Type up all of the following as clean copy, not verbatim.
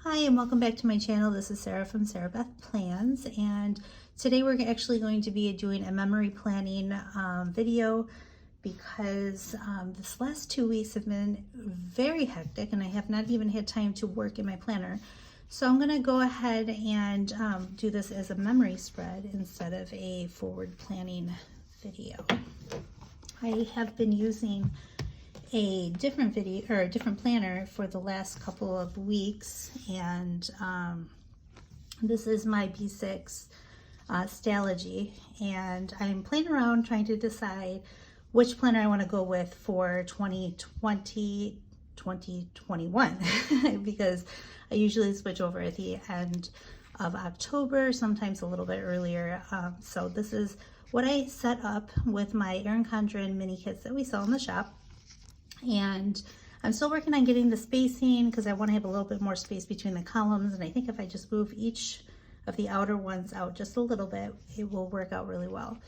Hi and welcome back to my channel. This is Sarah from Sarah Beth Plans, and today we're actually going to be doing a memory planning video because this last 2 weeks have been very hectic and I have not even had time to work in my planner. So I'm going to go ahead and do this as a memory spread instead of a forward planning video. I have been using a different video or a different planner for the last couple of weeks, and this is my B6 Stalogy, and I'm playing around trying to decide which planner I want to go with for 2020 2021 because I usually switch over at the end of October, sometimes a little bit earlier. So this is what I set up with my Erin Condren mini kits that we sell in the shop. And I'm still working on getting the spacing because I want to have a little bit more space between the columns, and I think if I just move each of the outer ones out just a little bit, it will work out really well.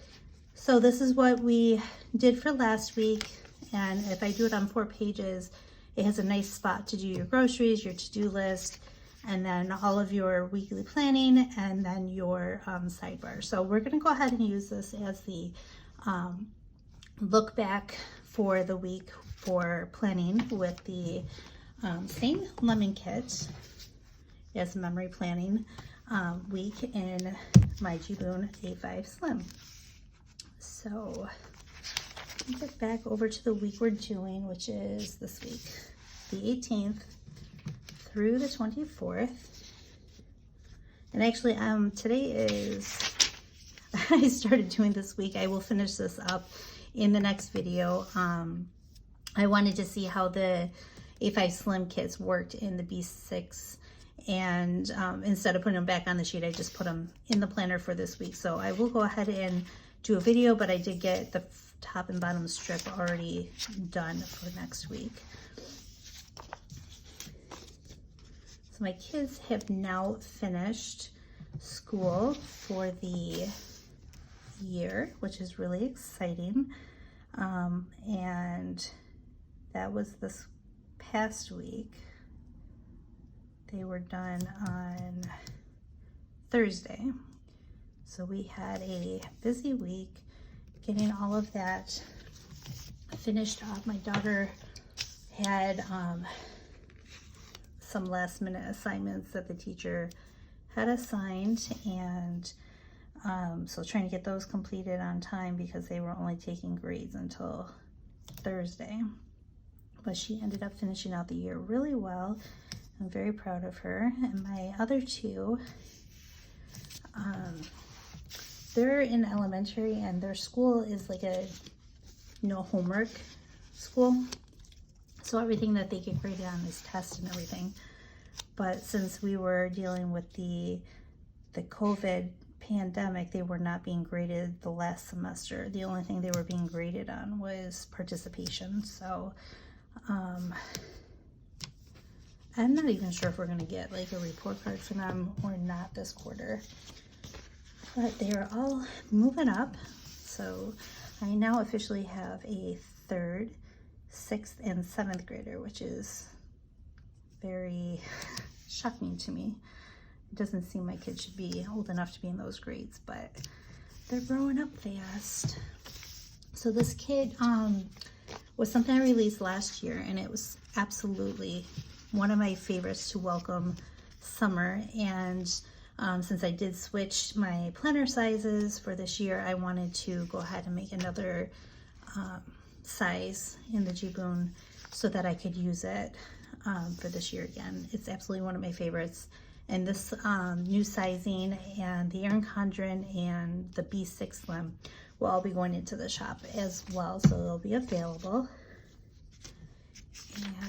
So this is what we did for last week, and if I do it on 4 pages, it has a nice spot to do your groceries, your to-do list, and then all of your weekly planning, and then your sidebar. So we're going to go ahead and use this as the look back for the week for planning with the same lemon kit as memory planning week in my Jibun A5 Slim. So let's get back over to the week we're doing, which is this week, the 18th through the 24th. And actually today is, I started doing this week. I will finish this up in the next video. I wanted to see how the A5 Slim kits worked in the B6, and instead of putting them back on the sheet, I just put them in the planner for this week. So I will go ahead and do a video, but I did get the top and bottom strip already done for next week. So my kids have now finished school for the year, which is really exciting. And that was this past week. They were done on Thursday. So we had a busy week getting all of that finished up. My daughter had some last minute assignments that the teacher had assigned, and so trying to get those completed on time because they were only taking grades until Thursday. But she ended up finishing out the year really well. I'm very proud of her. And my other two, they're in elementary, and their school is like a no homework school. So everything that they get graded on is tests and everything. But since we were dealing with the COVID pandemic, they were not being graded the last semester. The only thing they were being graded on was participation. So I'm not even sure if we're going to get like a report card for them or not this quarter, but they are all moving up. So I now officially have a 3rd, 6th, and 7th grader, which is very shocking to me. It doesn't seem my kids should be old enough to be in those grades, but they're growing up fast. So this kit was something I released last year, and it was absolutely one of my favorites to welcome summer. And since I did switch my planner sizes for this year, I wanted to go ahead and make another size in the Jibun so that I could use it for this year again. It's absolutely one of my favorites. And this new sizing and the Erin Condren and the B6 Slim will all be going into the shop as well, so they'll be available.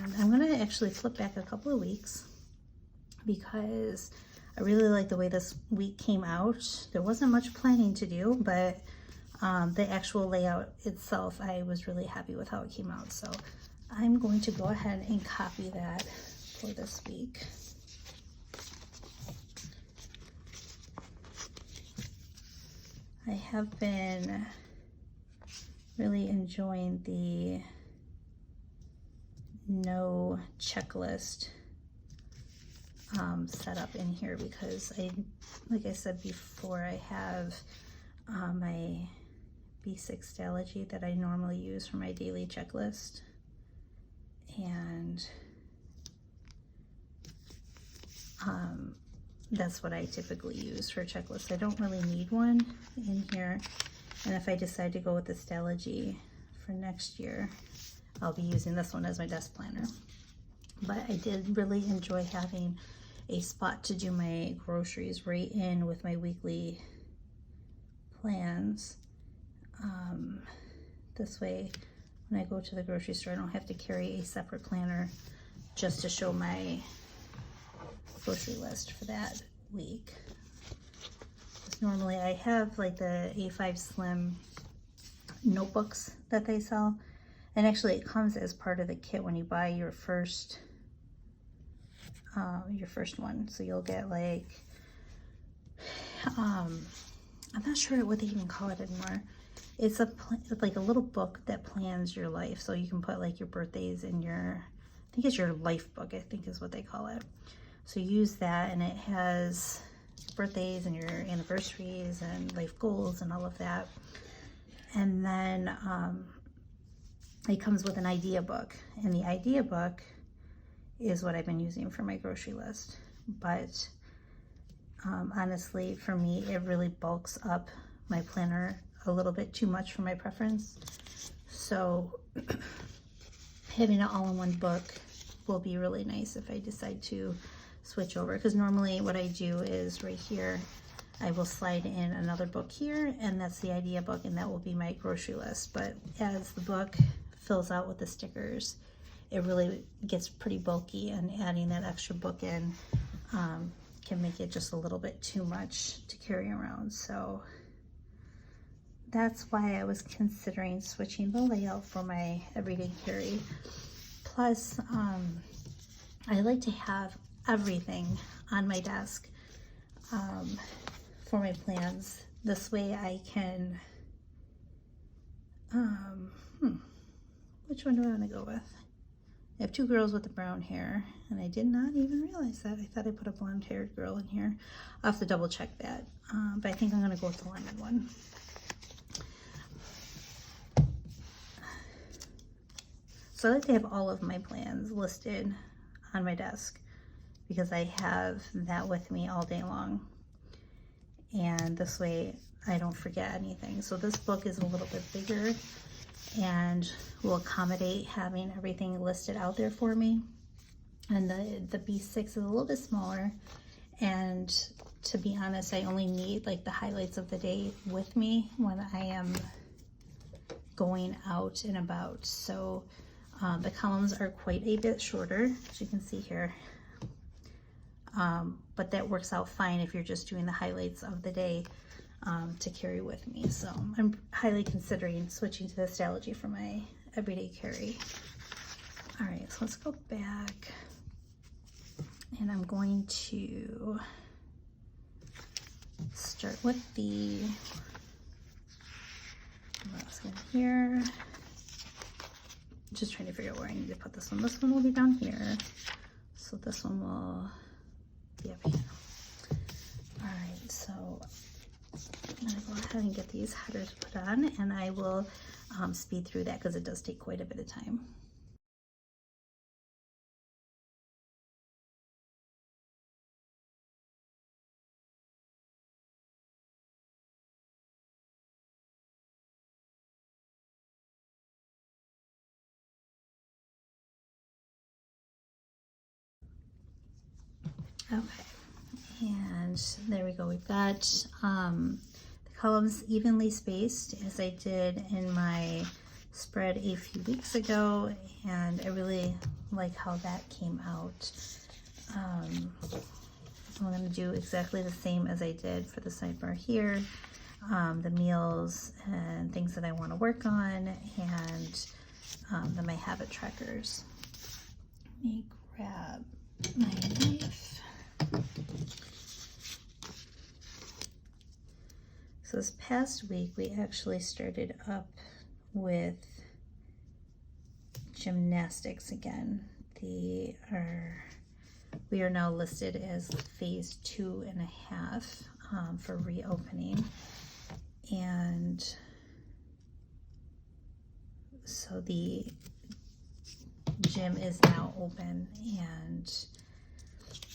And I'm going to actually flip back a couple of weeks because I really like the way this week came out. There wasn't much planning to do, but the actual layout itself, I was really happy with how it came out. So I'm going to go ahead and copy that for this week. I have been really enjoying the no checklist set up in here because like I said before, I have my B6 stalogy that I normally use for my daily checklist, and that's what I typically use for checklists. I don't really need one in here, and if I decide to go with the stalogy for next year, I'll be using this one as my desk planner. But I did really enjoy having a spot to do my groceries right in with my weekly plans. This way, when I go to the grocery store, I don't have to carry a separate planner just to show my grocery list for that week. Because normally I have like the A5 Slim notebooks that they sell, and actually it comes as part of the kit when you buy your first one. So you'll get like I'm not sure what they even call it anymore. It's like a little book that plans your life, so you can put like your birthdays in your, I think it's your life book, I think is what they call it. So you use that, and it has birthdays and your anniversaries and life goals and all of that. And then it comes with an idea book, and the idea book is what I've been using for my grocery list. But honestly, for me, it really bulks up my planner a little bit too much for my preference. So having it all in one book will be really nice if I decide to switch over, because normally what I do is right here, I will slide in another book here, and that's the idea book, and that will be my grocery list. But as the book fills out with the stickers, it really gets pretty bulky, and adding that extra book in can make it just a little bit too much to carry around. So that's why I was considering switching the layout for my everyday carry. Plus, I like to have everything on my desk for my plans. This way I can, which one do I want to go with? I have two girls with the brown hair, and I did not even realize that. I thought I put a blonde-haired girl in here. I'll have to double check that, but I think I'm going to go with the lemon one. So I like to have all of my plans listed on my desk because I have that with me all day long. And this way I don't forget anything. So this book is a little bit bigger and will accommodate having everything listed out there for me. And the B6 is a little bit smaller. And to be honest, I only need like the highlights of the day with me when I am going out and about. So the columns are quite a bit shorter, as you can see here. But that works out fine if you're just doing the highlights of the day to carry with me. So I'm highly considering switching to the stalogy for my everyday carry. All right, so let's go back, and I'm going to start with the last one here. Just trying to figure out where I need to put this one. This one will be down here, so this one will be up here. All right, so I'm gonna go ahead and get these headers put on, and I will speed through that because it does take quite a bit of time. Okay, and there we go. We've got the columns evenly spaced as I did in my spread a few weeks ago, and I really like how that came out. I'm going to do exactly the same as I did for the sidebar here, the meals and things that I want to work on, and then my habit trackers. Let me grab my knife. So this past week we actually started up with gymnastics again. They are we are now listed as phase 2.5 for reopening. And so the gym is now open, and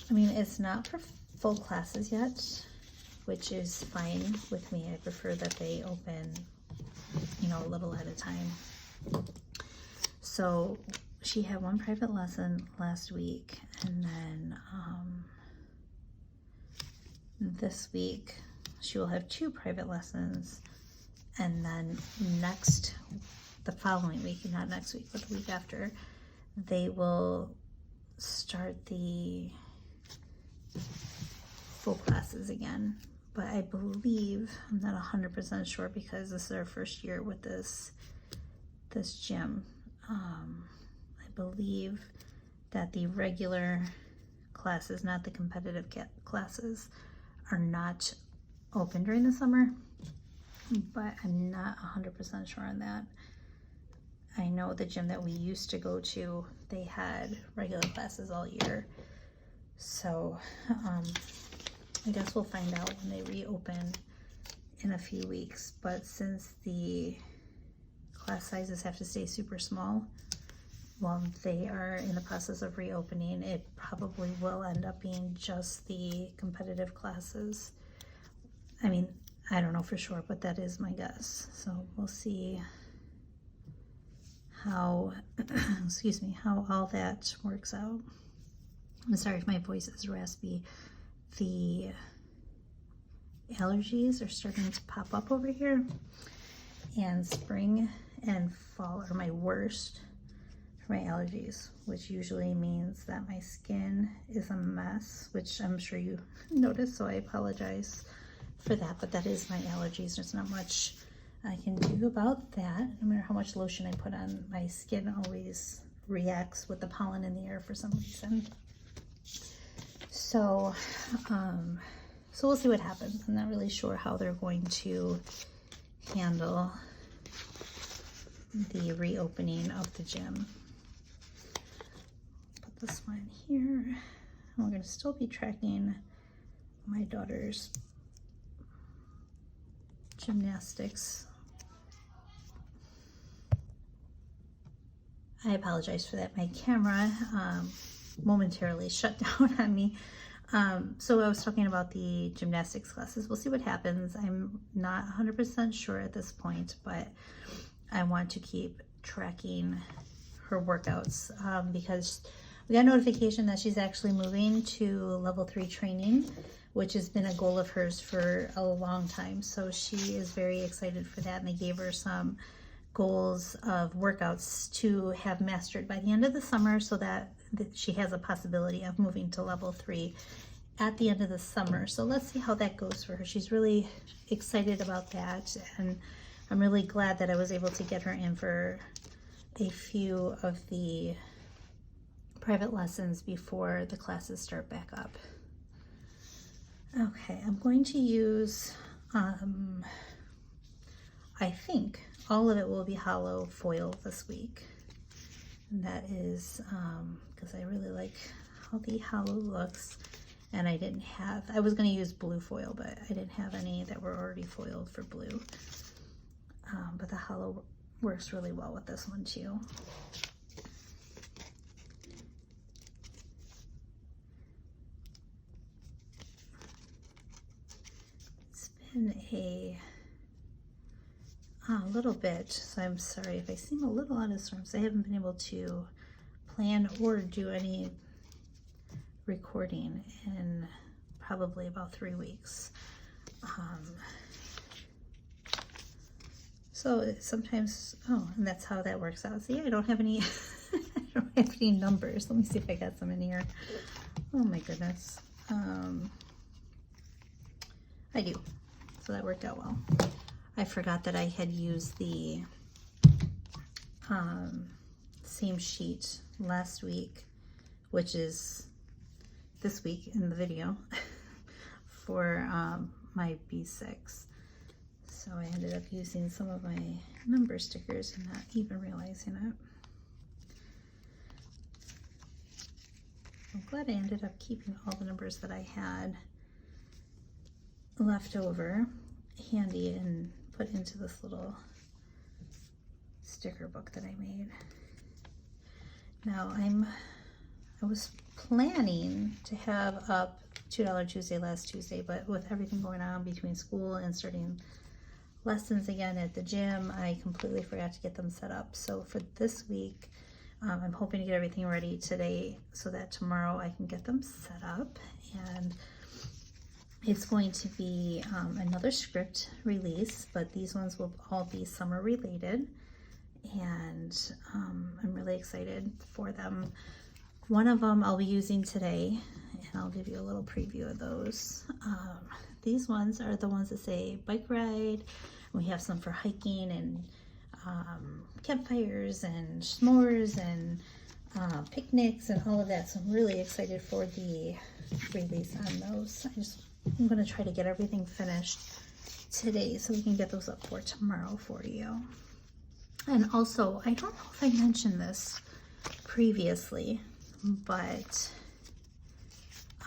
I mean, it's not for full classes yet, which is fine with me. I prefer that they open, you know, a little at a time. So she had one private lesson last week, and then this week she will have 2 private lessons, and then the following week, not next week, but the week after, they will start the full classes again. But I believe, I'm not 100% sure because this is our first year with this gym. I believe that the regular classes, not the competitive classes, are not open during the summer, but I'm not 100% sure on that. I know the gym that we used to go to, they had regular classes all year. So I guess we'll find out when they reopen in a few weeks. But since the class sizes have to stay super small while they are in the process of reopening, it probably will end up being just the competitive classes. I mean, I don't know for sure, but that is my guess. So we'll see how, excuse me, how all that works out. I'm sorry if my voice is raspy. The allergies are starting to pop up over here, and spring and fall are my worst for my allergies, which usually means that my skin is a mess, which I'm sure you noticed, so I apologize for that, but that is my allergies. There's not much I can do about that. No matter how much lotion I put on, my skin always reacts with the pollen in the air for some reason. So, so we'll see what happens. I'm not really sure how they're going to handle the reopening of the gym. Put this one here. We're going to still be tracking my daughter's gymnastics. I apologize for that. My camera momentarily shut down on me. So I was talking about the gymnastics classes. We'll see what happens. I'm not 100% sure at this point, but I want to keep tracking her workouts because we got notification that she's actually moving to level 3 training, which has been a goal of hers for a long time. So she is very excited for that, and they gave her some goals of workouts to have mastered by the end of the summer, so that she has a possibility of moving to level 3 at the end of the summer. So let's see how that goes for her. She's really excited about that, and I'm really glad that I was able to get her in for a few of the private lessons before the classes start back up. Okay, I'm going to use, I think all of it will be hollow foil this week. And that is because I really like how the hollow looks, and I was going to use blue foil, but I didn't have any that were already foiled for blue. But the hollow works really well with this one too. It's been a little bit, so I'm sorry if I seem a little out of sorts. I haven't been able to plan or do any recording in probably about 3 weeks. So sometimes, and that's how that works out. See, I don't have any, I don't have any numbers. Let me see if I got some in here. Oh my goodness. I do. So that worked out well. I forgot that I had used the same sheet last week, which is this week in the video, for my B6. So I ended up using some of my number stickers and not even realizing it. I'm glad I ended up keeping all the numbers that I had left over handy and put into this little sticker book that I made. Now I was planning to have up $2 Tuesday last Tuesday, but with everything going on between school and starting lessons again at the gym, I completely forgot to get them set up. So for this week, I'm hoping to get everything ready today so that tomorrow I can get them set up. And it's going to be another script release, but these ones will all be summer related. And I'm really excited for them. One of them I'll be using today, and I'll give you a little preview of those. These ones are the ones that say bike ride. We have some for hiking and campfires and s'mores and picnics and all of that. So I'm really excited for the release on those. I'm going to try to get everything finished today so we can get those up for tomorrow for you. And also, I don't know if I mentioned this previously, but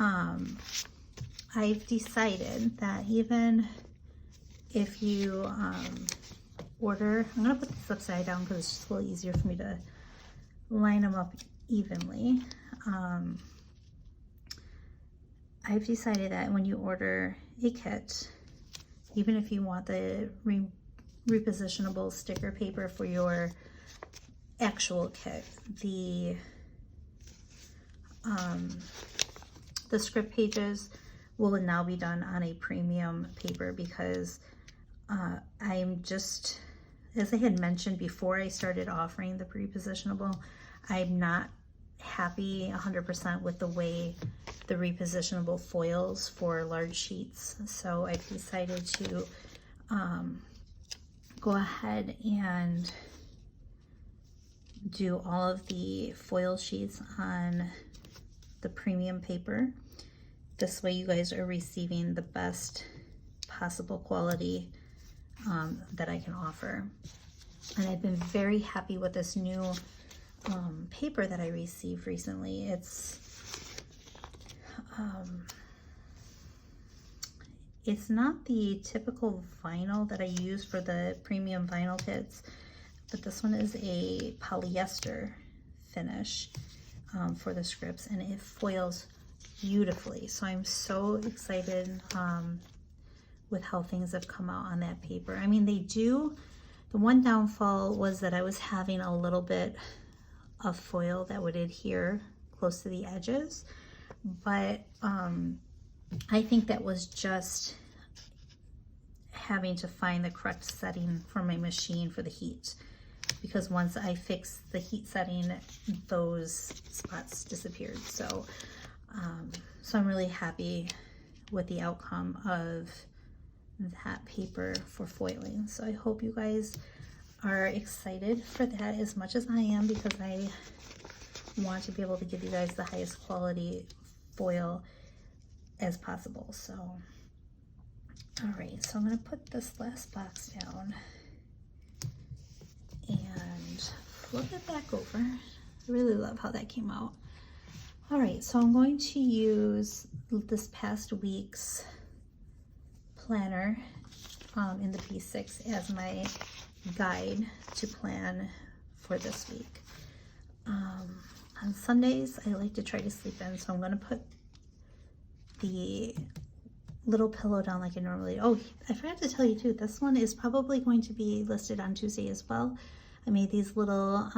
I've decided that even if you order, I'm going to put this upside down because it's just a little easier for me to line them up evenly. I've decided that when you order a kit, even if you want the repositionable sticker paper for your actual kit, the script pages will now be done on a premium paper because I'm just, as I had mentioned before I started offering the repositionable, I'm not happy 100% with the way the repositionable foils for large sheets. So I've decided to go ahead and do all of the foil sheets on the premium paper. This way you guys are receiving the best possible quality that I can offer. And I've been very happy with this new paper that I received recently. It's not the typical vinyl that I use for the premium vinyl kits, but this one is a polyester finish for the scripts, and it foils beautifully. So I'm so excited with how things have come out on that paper. I mean, they do. The one downfall was that I was having a little bit of foil that would adhere close to the edges, but I think that was just having to find the correct setting for my machine for the heat, because once I fixed the heat setting, those spots disappeared. So I'm really happy with the outcome of that paper for foiling. So I hope you guys are excited for that as much as I am, because I want to be able to give you guys the highest quality foil as possible. So all right, so I'm going to put this last box down and flip it back over. I really love how that came out. All right, so I'm going to use this past week's planner in the P6 as my guide to plan for this week. On Sundays, I like to try to sleep in, so I'm going to put the little pillow down like I normally. Oh, I forgot to tell you too, this one is probably going to be listed on Tuesday as well. I made these little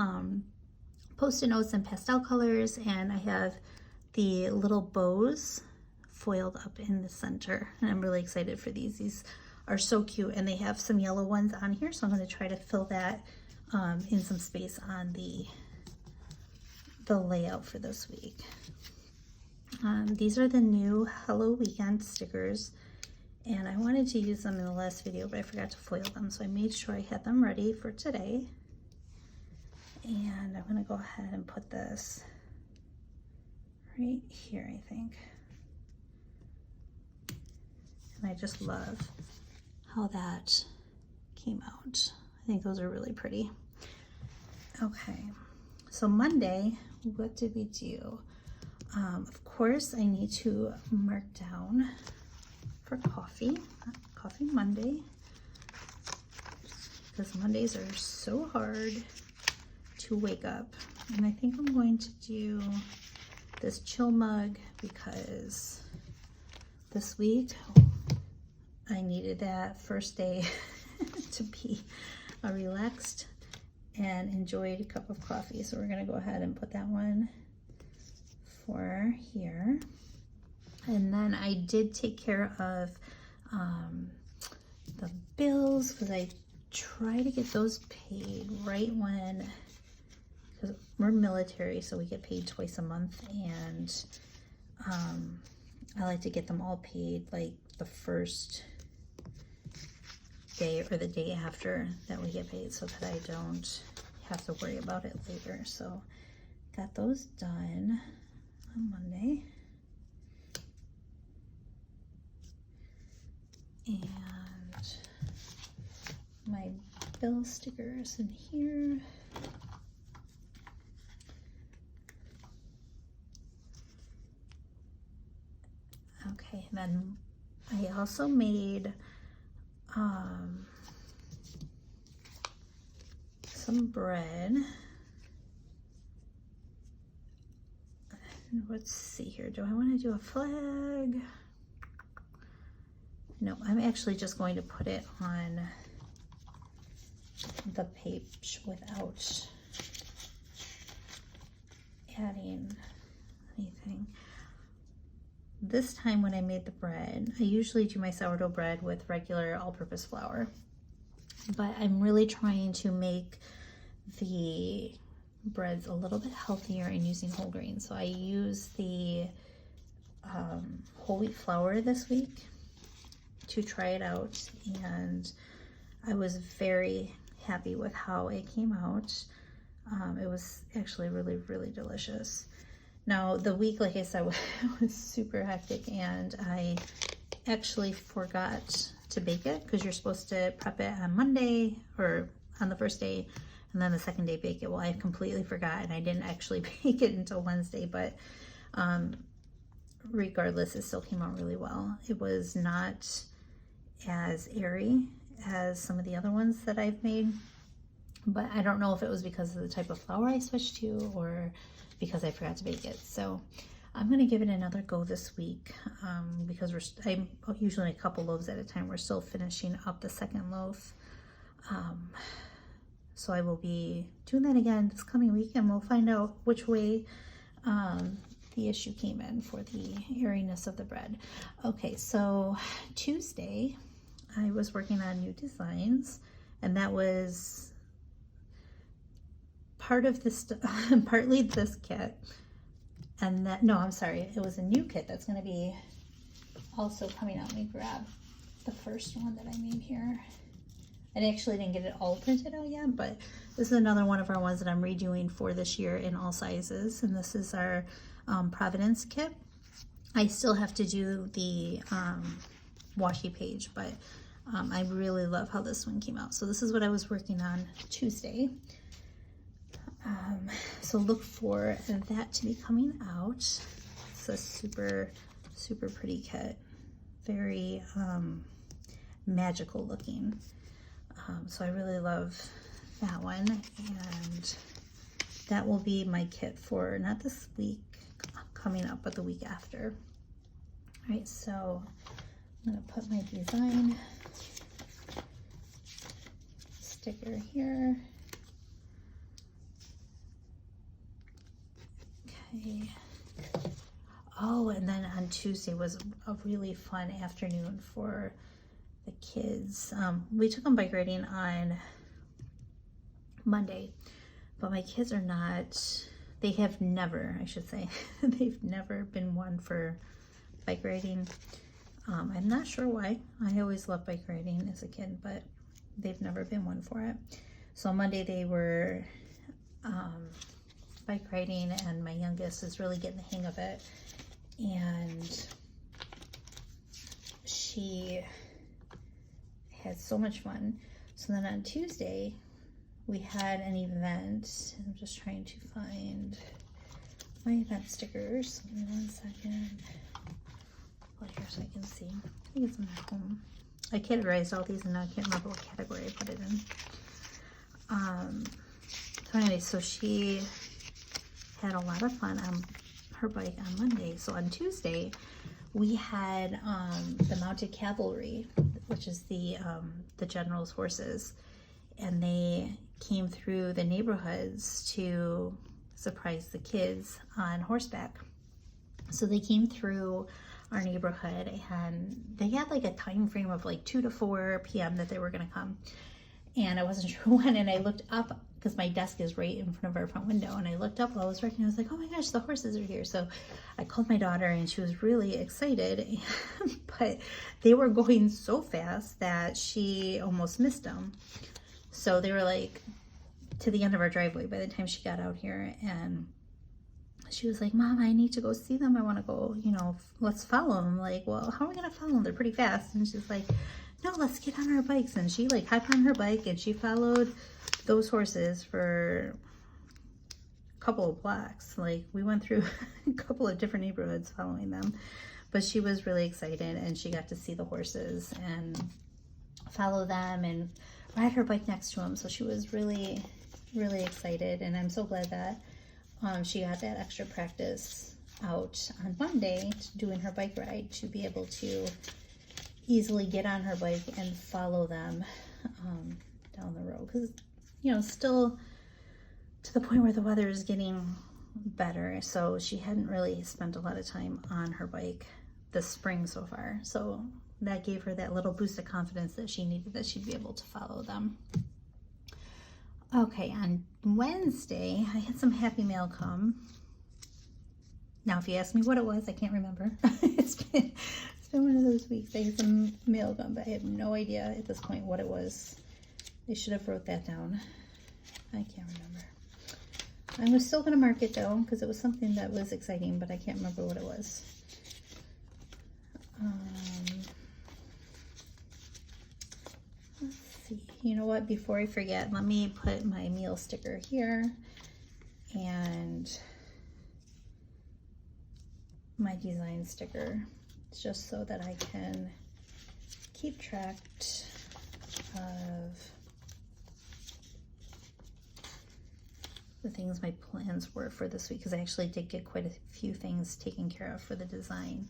post-it notes in pastel colors, and I have the little bows foiled up in the center, and I'm really excited for these. These are so cute, and they have some yellow ones on here, so I'm going to try to fill that in some space on the layout for this week. These are the new Hello Weekend stickers, and I wanted to use them in the last video, but I forgot to foil them, so I made sure I had them ready for today. And I'm going to go ahead and put this right here, I think. And I just love how that came out. I think those are really pretty. Okay, so Monday, what did we do? Of course, I need to mark down for coffee Monday, because Mondays are so hard to wake up. And I think I'm going to do this chill mug because this week I needed that first day to be relaxed and enjoyed a cup of coffee. So we're gonna go ahead and put that one for here. And then I did take care of the bills, because I try to get those paid right when, because we're military, so we get paid twice a month, and I like to get them all paid like the first day or the day after that we get paid, so that I don't have to worry about it later. So got those done on Monday. And my bill stickers in here. Okay, then I also made some bread. Let's see here. Do I want to do a flag? No, I'm actually just going to put it on the page without adding anything. This time when I made the bread, I usually do my sourdough bread with regular all-purpose flour, but I'm really trying to make the breads a little bit healthier and using whole grains. So I use the whole wheat flour this week to try it out, and I was very happy with how it came out. It was actually really, really delicious. Now, the week, like I said, was super hectic, and I actually forgot to bake it, because you're supposed to prep it on Monday or on the first day, and then the second day bake it. Well, I completely forgot, and I didn't actually bake it until Wednesday, but regardless, it still came out really well. It was not as airy as some of the other ones that I've made, but I don't know if it was because of the type of flour I switched to or because I forgot to bake it. So I'm gonna give it another go this week, because I'm usually a couple loaves at a time. We're still finishing up the second loaf. So I will be doing that again this coming week, and we'll find out which way the issue came in for the airiness of the bread. Okay, so Tuesday I was working on new designs, and that was part of this, partly this kit, and that, no, I'm sorry, it was a new kit that's going to be also coming out. Let me grab the first one that I made here. I actually didn't get it all printed out yet, but this is another one of our ones that I'm redoing for this year in all sizes, and this is our Providence kit. I still have to do the washi page, but I really love how this one came out. So this is what I was working on Tuesday. So look for that to be coming out. It's a super, super pretty kit. Very magical looking. So I really love that one, and that will be my kit for not this week coming up, but the week after. All right, so I'm gonna put my design sticker here. Okay. Oh, and then on Tuesday was a really fun afternoon for the kids. We took them bike riding on Monday, but my kids are not, they have never, I should say, they've never been one for bike riding. I'm not sure why. I always loved bike riding as a kid, but they've never been one for it. So Monday they were bike riding, and my youngest is really getting the hang of it, and she had so much fun. So then on Tuesday we had an event. I'm just trying to find my event stickers. Give me 1 second. Put here so I can see. I think it's in my home. I categorized all these and now I can't remember what category I put it in. So anyway, so she had a lot of fun on her bike on Monday. So on Tuesday, we had the mounted cavalry, which is the general's horses, and they came through the neighborhoods to surprise the kids on horseback. So they came through our neighborhood and they had like a time frame of like 2 to 4 p.m. that they were gonna come. And I wasn't sure when, and I looked up because my desk is right in front of our front window, and I looked up while I was working. I was like, oh my gosh, the horses are here. So I called my daughter and she was really excited, but they were going so fast that she almost missed them. So they were like to the end of our driveway by the time she got out here, and she was like, Mom, I need to go see them. I want to go, you know, let's follow them. I'm like, well, how are we going to follow them? They're pretty fast. And she's like, no, let's get on our bikes. And she like hopped on her bike and she followed those horses for a couple of blocks. Like we went through a couple of different neighborhoods following them, but she was really excited and she got to see the horses and follow them and ride her bike next to them. So she was really, really excited. And I'm so glad that she got that extra practice out on Monday doing her bike ride to be able to easily get on her bike and follow them down the road, because you know, still to the point where the weather is getting better, so she hadn't really spent a lot of time on her bike this spring so far, so that gave her that little boost of confidence that she needed, that she'd be able to follow them. Okay, on Wednesday I had some Happy Mail come. Now if you ask me what it was, I can't remember. It's been one of those weeks. I had some mail come, but I have no idea at this point what it was. I should have wrote that down. I can't remember. I was still going to mark it though, because it was something that was exciting, but I can't remember what it was. Let's see. You know what? Before I forget, let me put my meal sticker here and my design sticker, just so that I can keep track of the things my plans were for this week, because I actually did get quite a few things taken care of for the design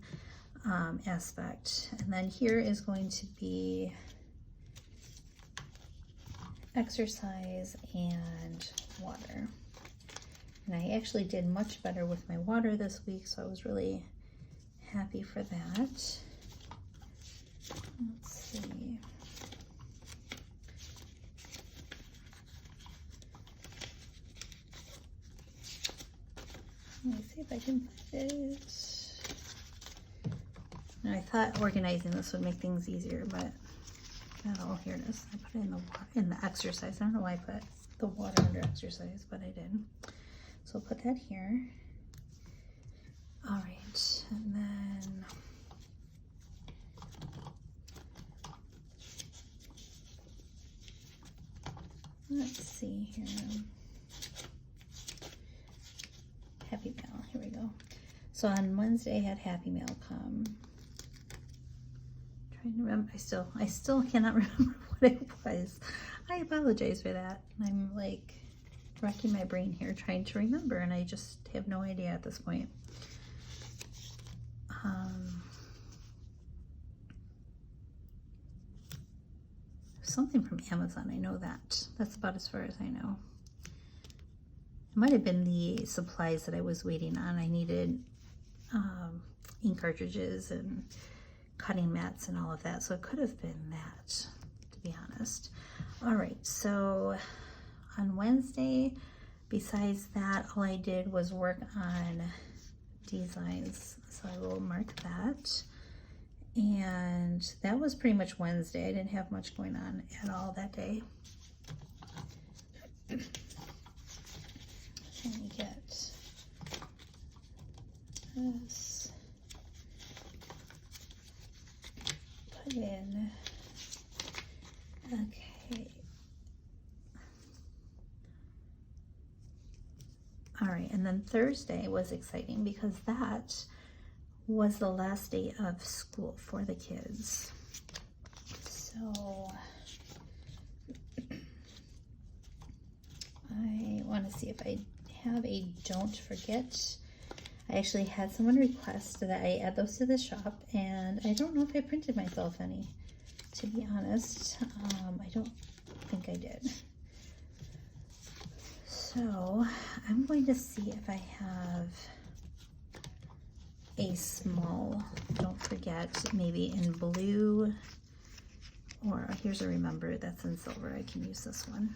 aspect. And then here is going to be exercise and water. And I actually did much better with my water this week, so I was really happy for that. Let's see. Let me see if I can find it. Now I thought organizing this would make things easier, but not all. Here it is. I put it in the exercise. I don't know why I put the water under exercise, but I did. So I'll put that here. All right, and then let's see here. Happy Mail, here we go. So on Wednesday I had Happy Mail come. Trying to remember, I still cannot remember what it was. I apologize for that. I'm like racking my brain here trying to remember, and I just have no idea at this point. Something from Amazon, I know that. That's about as far as I know. It might have been the supplies that I was waiting on. I needed ink cartridges and cutting mats and all of that, so it could have been that, to be honest. All right, so on Wednesday, besides that, all I did was work on designs, so I will mark that. And that was pretty much Wednesday. I didn't have much going on at all that day. Let me get this put in. Okay. All right, and And then Thursday was exciting because that was the last day of school for the kids. So I want to see if I have a don't forget. I actually had someone request that I add those to the shop, and I don't know if I printed myself any, to be honest. I don't think I did. So I'm going to see if I have a small don't forget, maybe in blue, or here's a remember that's in silver. I can use this one.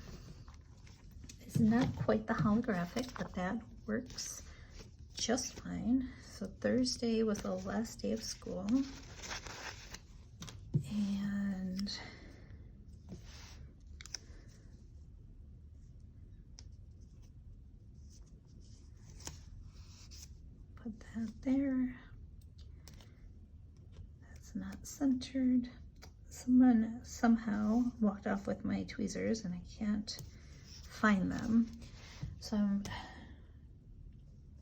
It's not quite the holographic, but that works just fine. So Thursday was the last day of school, and put that there. That's not centered. Someone somehow walked off with my tweezers and I can't find them. So I'm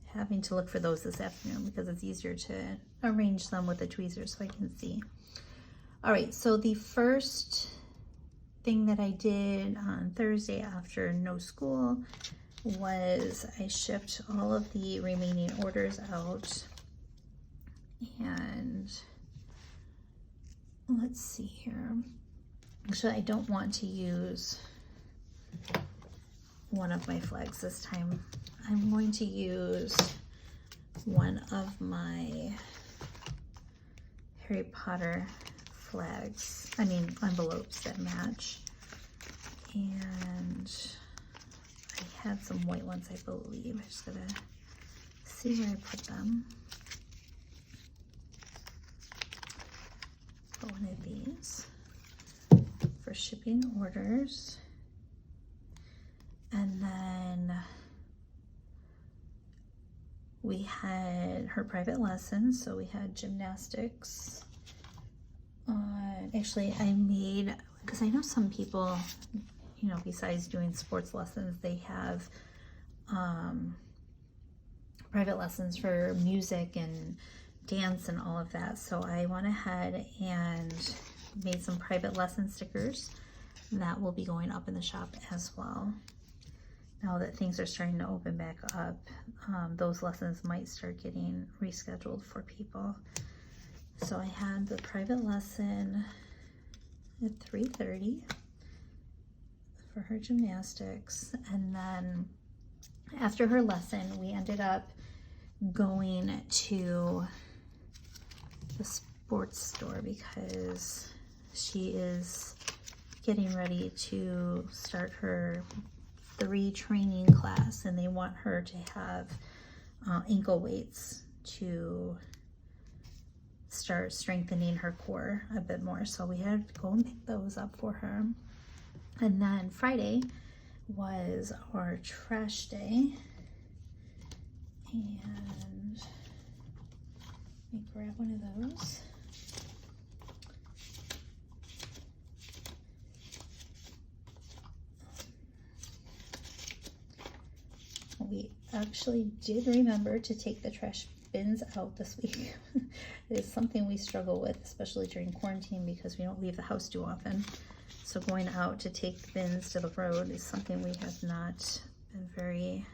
having to look for those this afternoon because it's easier to arrange them with the tweezers so I can see. All right, so the first thing that I did on Thursday after no school was I shipped all of the remaining orders out. And let's see here. Actually, I don't want to use one of my flags this time. I'm going to use one of my Harry Potter flags, envelopes that match. And I had some white ones, I believe. I just gotta see where I put them. Put one of these for shipping orders. And then we had her private lessons, so we had gymnastics. Actually, I made, because I know some people, you know, besides doing sports lessons, they have private lessons for music and dance and all of that. So I went ahead and made some private lesson stickers that will be going up in the shop as well. Now that things are starting to open back up, those lessons might start getting rescheduled for people. So I had the private lesson at 3:30 for her gymnastics, and then after her lesson we ended up going to the sports store because she is getting ready to start her 3 training class, and they want her to have ankle weights to start strengthening her core a bit more. So we had to go and pick those up for her. And then Friday was our trash day, and let me grab one of those. We actually did remember to take the trash bins out this week. It is something we struggle with, especially during quarantine, because we don't leave the house too often. So going out to take the bins to the road is something we have not been very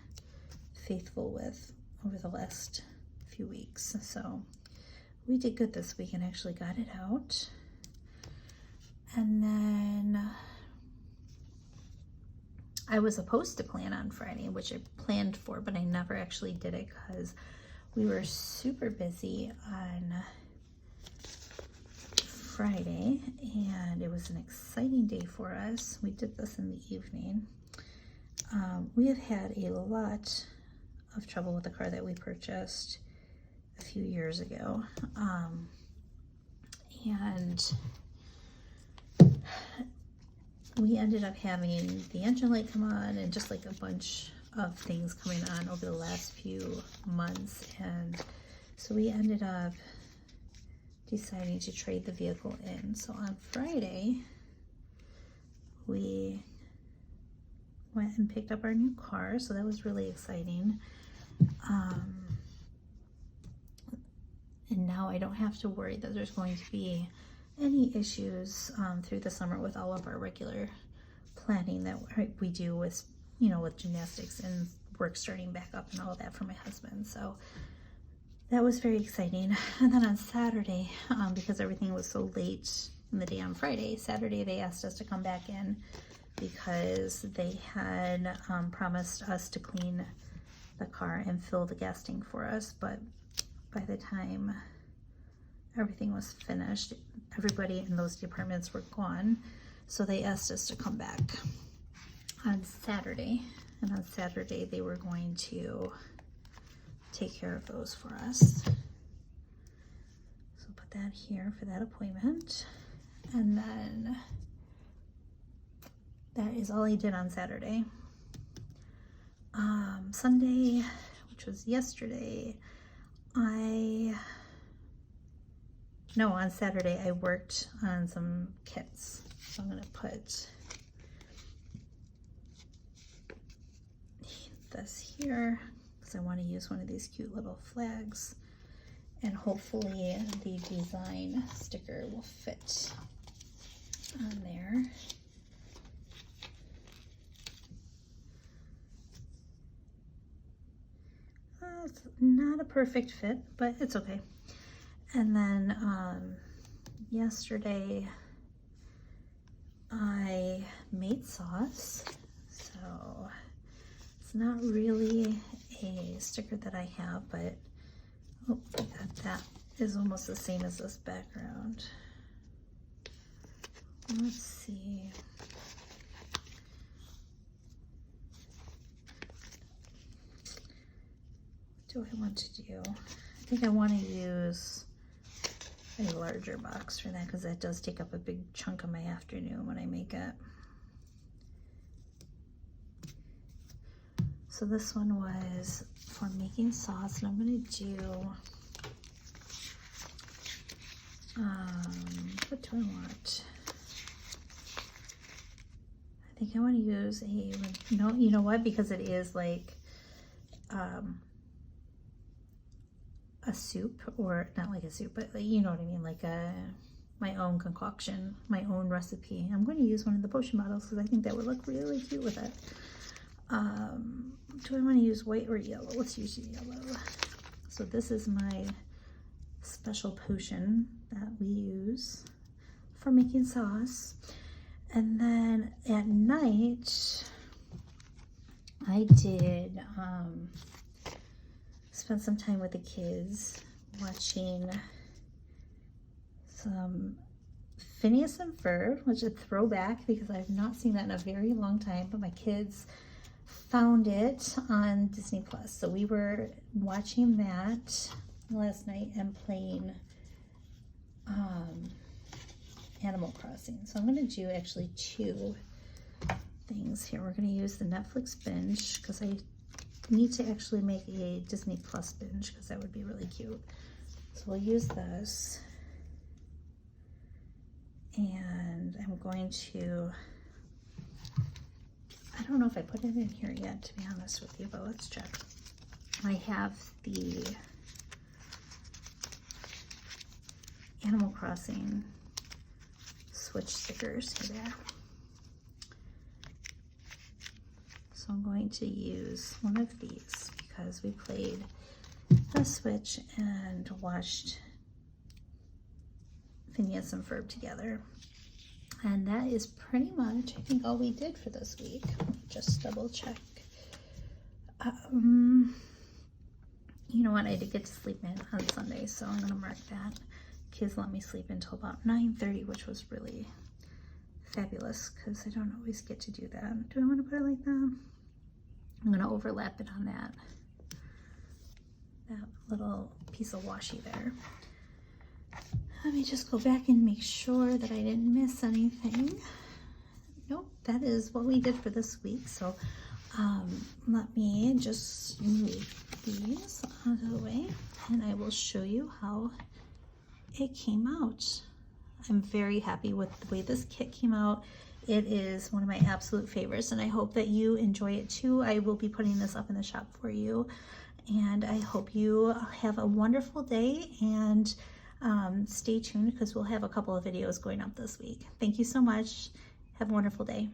faithful with over the last few weeks. So we did good this week and actually got it out. And then I was supposed to plan on Friday, which I planned for, but I never actually did it because we were super busy on Friday, and it was an exciting day for us. We did this in the evening. We have had a lot of trouble with the car that we purchased a few years ago, and we ended up having the engine light come on and just like a bunch of things coming on over the last few months, and so we ended up deciding to trade the vehicle in. So on Friday we went and picked up our new car, so that was really exciting. And now I don't have to worry that there's going to be any issues through the summer with all of our regular planning that we do with, you know, with gymnastics and work starting back up and all of that for my husband. So that was very exciting. And then on Saturday, because everything was so late in the day on Friday, Saturday they asked us to come back in because they had promised us to clean the car and fill the gas tank for us, but by the time everything was finished, everybody in those departments were gone, so they asked us to come back on Saturday, and on Saturday they were going to take care of those for us. So put that here for that appointment, and then that is all I did on Saturday. Sunday, which was yesterday, on Saturday I worked on some kits. So I'm gonna put this here because I want to use one of these cute little flags, and hopefully the design sticker will fit on there. It's not a perfect fit, but it's okay. And then yesterday I made sauce, so it's not really a sticker that I have, but oh, that is almost the same as this background. Let's see. What do I want to do? I think I want to use a larger box for that because that does take up a big chunk of my afternoon when I make it. So this one was for making sauce, and I'm going to do, what do I want? I think I want to use a, no, you know what, because it is like a soup, or not like a soup, but you know what I mean, like my own concoction, my own recipe. I'm going to use one of the potion bottles because I think that would look really cute with it. Do I want to use white or yellow? Let's use yellow. So this is my special potion that we use for making sauce. And then at night I did spend some time with the kids watching some Phineas and Ferb, which is a throwback because I've not seen that in a very long time, but my kids found it on Disney Plus. So we were watching that last night and playing Animal Crossing. So I'm going to do actually two things here. We're going to use the Netflix binge because I need to actually make a Disney Plus binge because that would be really cute. So we'll use this, and I'm going to, I don't know if I put it in here yet, to be honest with you, but let's check. I have the Animal Crossing Switch stickers here. So I'm going to use one of these because we played the Switch and watched Phineas and Ferb together. And that is pretty much, I think, all we did for this week. Just double check. You know what? I did get to sleep in on Sunday, so I'm going to mark that. Kids let me sleep until about 9:30, which was really fabulous because I don't always get to do that. Do I want to put it like that? I'm going to overlap it on that little piece of washi there. Let me just go back and make sure that I didn't miss anything. Nope, that is what we did for this week. So let me just move these out of the way and I will show you how it came out. I'm very happy with the way this kit came out. It is one of my absolute favorites, and I hope that you enjoy it too. I will be putting this up in the shop for you. and I hope you have a wonderful day, and stay tuned because we'll have a couple of videos going up this week. Thank you so much. Have a wonderful day.